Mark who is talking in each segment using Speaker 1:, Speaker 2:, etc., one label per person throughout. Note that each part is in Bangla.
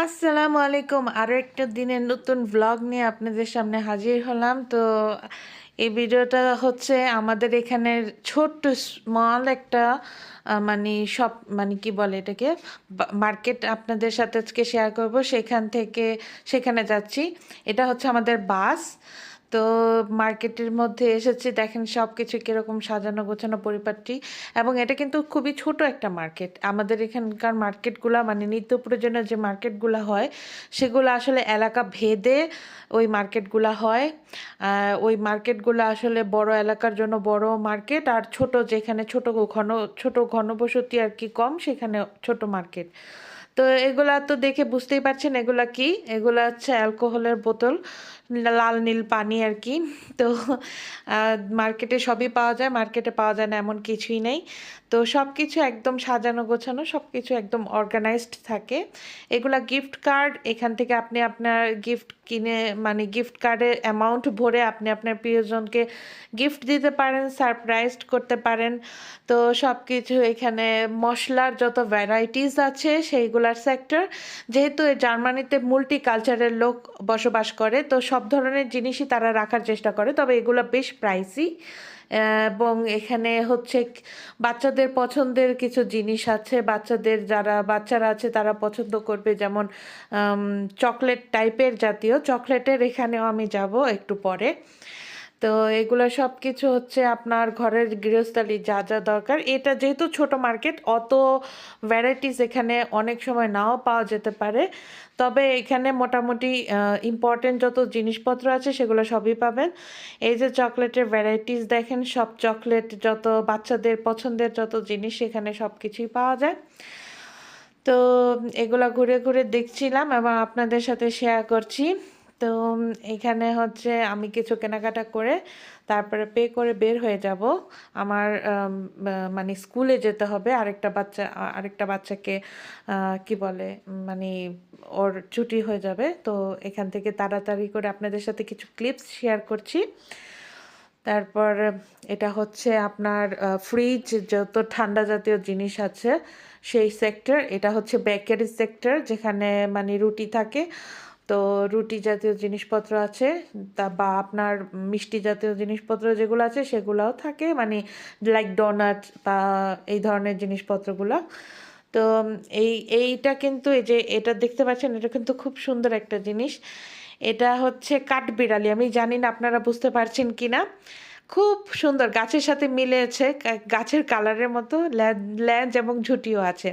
Speaker 1: আসসালামু আলাইকুম। আরো একটা দিনের নতুন ভ্লগ নিয়ে আপনাদের সামনে হাজির হলাম। তো এই ভিডিওটা হচ্ছে আমাদের এখানের ছোট্ট স্মল একটা মানে শপ মানে কি বলে এটাকে মার্কেট আপনাদের সাথে আজকে শেয়ার করব। সেখানে যাচ্ছি। এটা হচ্ছে আমাদের বাস। তো মার্কেটের মধ্যে এসেছি, দেখেন সব কিছু কীরকম সাজানো গোছানো পরিপাটি, এবং এটা কিন্তু খুবই ছোট একটা মার্কেট। আমাদের এখানকার মার্কেটগুলা মানে নিত্য প্রয়োজনীয় যে মার্কেটগুলা হয় সেগুলো আসলে এলাকা ভেদে ওই মার্কেটগুলা হয়। ওই মার্কেটগুলো আসলে বড় এলাকার জন্য বড় মার্কেট, আর ছোট যেখানে ছোট ঘনবসতি আর কি কম, সেখানে ছোট মার্কেট। তো এগুলা তো দেখে বুঝতেই পারছেন এগুলা কি। এগুলা হচ্ছে অ্যালকোহলের বোতল, লাল নীল পানি আর কি। তো মার্কেটে সবই পাওয়া যায়, মার্কেটে পাওয়া যায় না এমন কিছুই নেই। তো সব কিছু একদম সাজানো গোছানো, সব কিছু একদম অর্গানাইজড থাকে। এগুলা গিফট কার্ড, এখান থেকে আপনি আপনার গিফট কিনে মানে গিফট কার্ডের অ্যামাউন্ট ভরে আপনি আপনার প্রিয়জনকে গিফট দিতে পারেন, সারপ্রাইজড করতে পারেন। তো সব কিছু এখানে মশলার যত ভ্যারাইটিস আছে সেইগুলার সেক্টর। যেহেতু জার্মানিতে মাল্টি কালচারের লোক বসবাস করে, তো সব ধরনের জিনিসই তারা রাখার চেষ্টা করে, তবে এগুলো বেশ প্রাইসি। এবং এখানে হচ্ছে বাচ্চাদের পছন্দের কিছু জিনিস আছে, বাচ্চারা আছে তারা পছন্দ করবে, যেমন চকলেট টাইপের জাতীয় চকলেটের এখানেও আমি যাব একটু পরে। তো এগুলো সব কিছু হচ্ছে আপনার ঘরের গৃহস্থালী যা যা দরকার। এটা যেহেতু ছোট মার্কেট, অত ভ্যারাইটিস এখানে অনেক সময় নাও পাওয়া যেতে পারে, তবে এখানে মোটামুটি ইম্পর্টেন্ট যত জিনিসপত্র আছে সেগুলো সবই পাবেন। এই যে চকলেটের ভ্যারাইটিস দেখেন, সব চকলেট যত বাচ্চাদের পছন্দের যত জিনিস সেখানে সব কিছুই পাওয়া যায়। তো এগুলা ঘুরে ঘুরে দেখছিলাম এবং আপনাদের সাথে শেয়ার করছি। তো এখানে হচ্ছে আমি কিছু কেনাকাটা করে তারপরে পে করে বের হয়ে যাব। আমার মানে স্কুলে যেতে হবে। আরেকটা বাচ্চাকে কি বলে মানে ওর ছুটি হয়ে যাবে। তো এখান থেকে তাড়াতাড়ি করে আপনাদের সাথে কিছু ক্লিপস শেয়ার করছি। তারপর এটা হচ্ছে আপনার ফ্রিজ, যত ঠান্ডা জাতীয় জিনিস আছে সেই সেক্টর। এটা হচ্ছে বেকারি সেক্টর, যেখানে মানে রুটি থাকে। তো রুটি জাতীয় জিনিসপত্র আছে, বা আপনার মিষ্টি জাতীয় জিনিসপত্র যেগুলো আছে সেগুলোও থাকে, মানে লাইক ডোনাট বা এই ধরনের জিনিসপত্রগুলো। তো এইটা কিন্তু এই যে এটা দেখতে পাচ্ছেন, এটা কিন্তু খুব সুন্দর একটা জিনিস। এটা হচ্ছে কাঠবিড়ালি, আমি জানি না আপনারা বুঝতে পারছেন কি না। খুব সুন্দর, গাছের সাথে মিলেছে, গাছের কালারের মতো ল্যাজ এবং ঝুঁটিও আছে।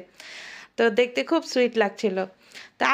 Speaker 1: তো দেখতে খুব সুইট লাগছিল। তা